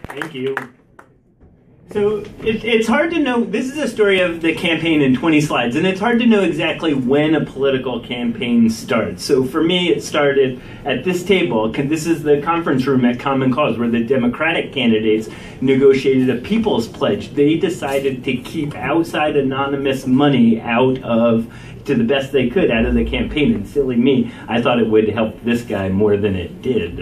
Thank you. So it's hard to know, this is a story of the campaign in 20 slides, and it's hard to know exactly when a political campaign starts. So for me, it started at this table. This is the conference room at Common Cause where the Democratic candidates negotiated a people's pledge. They decided to keep outside anonymous money out of, to the best they could, out of the campaign. And silly me, I thought it would help this guy more than it did.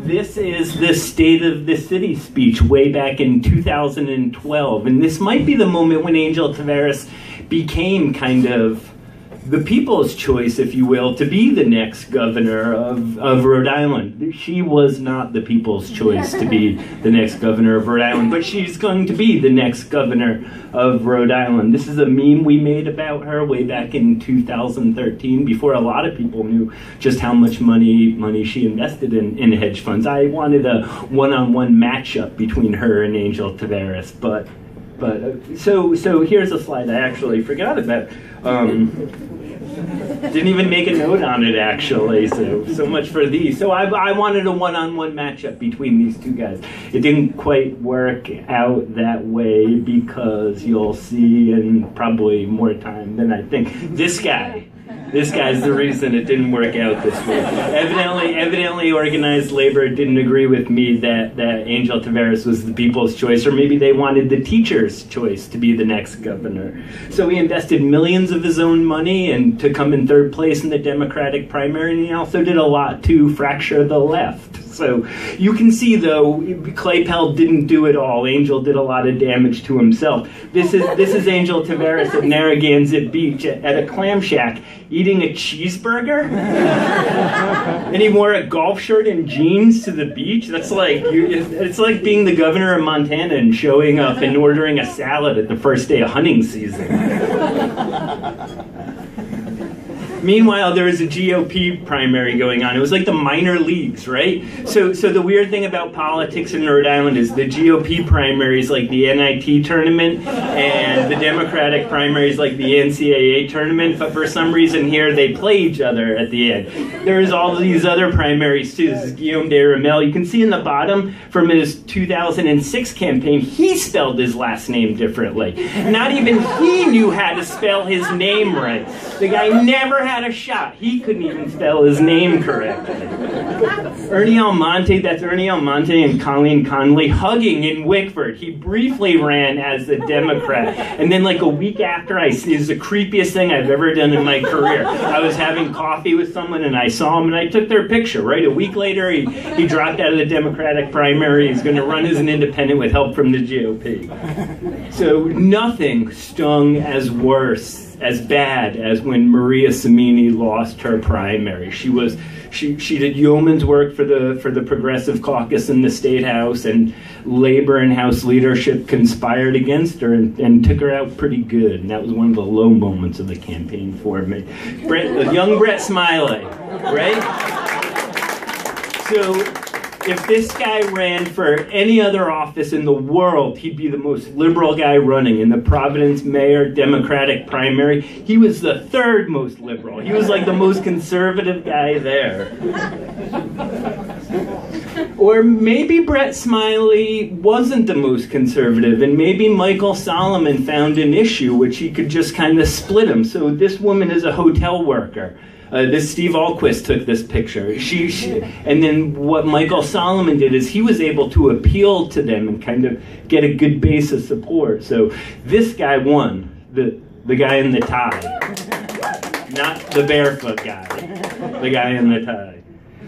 This is the State of the City speech way back in 2012. And this might be the moment when Angel Taveras became kind of the people's choice, if you will, to be the next governor of Rhode Island. She was not the people's choice to be the next governor of Rhode Island, but she's going to be the next governor of Rhode Island. This is a meme we made about her way back in 2013, before a lot of people knew just how much money she invested in hedge funds. I wanted a one-on-one matchup between her and Angel Taveras, but so here's a slide I actually forgot about. Didn't even make a note on it, actually, so much for these. So I wanted a one-on-one matchup between these two guys. It didn't quite work out that way because you'll see in probably more time than I think. This guy's the reason it didn't work out this way. Evidently organized labor didn't agree with me that Angel Taveras was the people's choice, or maybe they wanted the teacher's choice to be the next governor. So he invested millions of his own money and to come in third place in the Democratic primary, and he also did a lot to fracture the left. So you can see, though, Clay Pell didn't do it all. Angel did a lot of damage to himself. This is Angel Taveras at Narragansett Beach at a clam shack eating a cheeseburger. And he wore a golf shirt and jeans to the beach. That's like, it's like being the governor of Montana and showing up and ordering a salad at the first day of hunting season. Meanwhile, there was a GOP primary going on. It was like the minor leagues, right? So the weird thing about politics in Rhode Island is the GOP primary is like the NIT tournament, and the Democratic primary is like the NCAA tournament, but for some reason here they play each other at the end. There's all these other primaries too. This is Guillaume de Ramel. You can see in the bottom from his 2006 campaign, he spelled his last name differently. Not even he knew how to spell his name right. The guy never had a shot. He couldn't even spell his name correctly. Ernie Almonte, that's Ernie Almonte and Colleen Conley hugging in Wickford. He briefly ran as a Democrat. And then like a week after, it was the creepiest thing I've ever done in my career. I was having coffee with someone and I saw him and I took their picture, right? A week later, he dropped out of the Democratic primary. He's going to run as an independent with help from the GOP. So nothing stung as bad as when Maria Samini lost her primary. She did yeoman's work for the Progressive Caucus in the State House, and labor and House leadership conspired against her and took her out pretty good. And that was one of the low moments of the campaign for me. Young Brett Smiley, right? So if this guy ran for any other office in the world, he'd be the most liberal guy running. In the Providence mayor Democratic primary, he was the third most liberal. He was like the most conservative guy there. Or maybe Brett Smiley wasn't the most conservative, and maybe Michael Solomon found an issue which he could just kind of split him. So this woman is a hotel worker. This Steve Alquist took this picture. And then what Michael Solomon did is he was able to appeal to them and kind of get a good base of support. So this guy won, the guy in the tie, not the barefoot guy, the guy in the tie.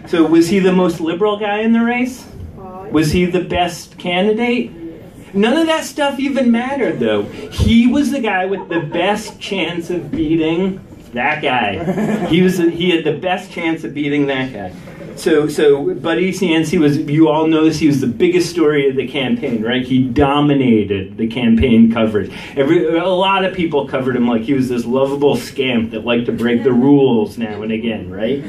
So was he the most liberal guy in the race? Was he the best candidate? None of that stuff even mattered, though. He was the guy with the best chance of beating that guy. He had the best chance of beating that guy. So Buddy Cianci was, you all know this, he was the biggest story of the campaign, right? He dominated the campaign coverage. A lot of people covered him like he was this lovable scamp that liked to break the rules now and again, right?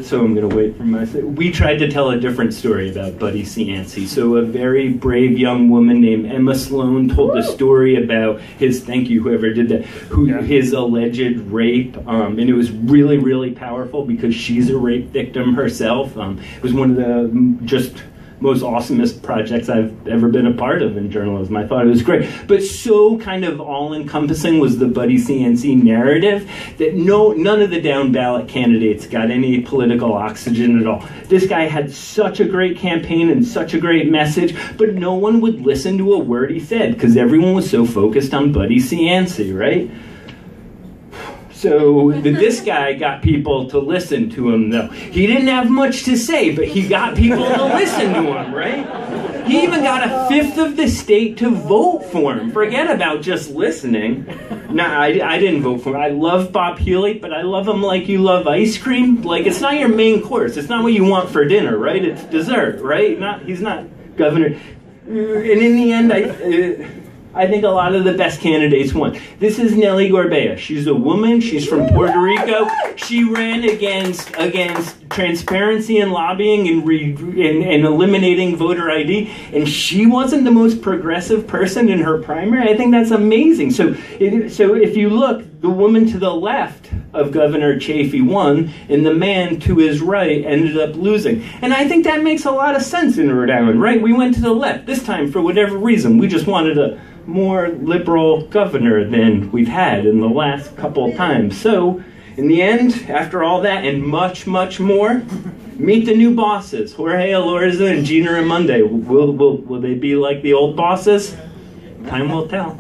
So I'm going to wait for my... We tried to tell a different story about Buddy Cianci. So a very brave young woman named Emma Sloane told the story about his, thank you whoever did that, his alleged rape, and it was really, really powerful because she's a rape victim herself. It was one of the just most awesomest projects I've ever been a part of in journalism. I thought it was great. But so kind of all-encompassing was the Buddy Cianci narrative that none of the down-ballot candidates got any political oxygen at all. This guy had such a great campaign and such a great message, but no one would listen to a word he said because everyone was so focused on Buddy Cianci, right? So this guy got people to listen to him, though. He didn't have much to say, but he got people to listen to him, right? He even got a fifth of the state to vote for him. Forget about just listening. Nah, I didn't vote for him. I love Bob Healy, but I love him like you love ice cream. Like, it's not your main course. It's not what you want for dinner, right? It's dessert, right? He's not governor. And in the end, I think a lot of the best candidates won. This is Nelly Gorbea. She's a woman. She's from Puerto Rico. She ran against transparency and lobbying and eliminating voter ID, and she wasn't the most progressive person in her primary. I think that's amazing. So if you look, the woman to the left of Governor Chafee won, and the man to his right ended up losing. And I think that makes a lot of sense in Rhode Island, right? We went to the left. This time, for whatever reason, we just wanted a more liberal governor than we've had in the last couple of times. So, in the end, after all that and much, much more, meet the new bosses, Jorge Elorza and Gina Raimondo. Will they be like the old bosses? Time will tell.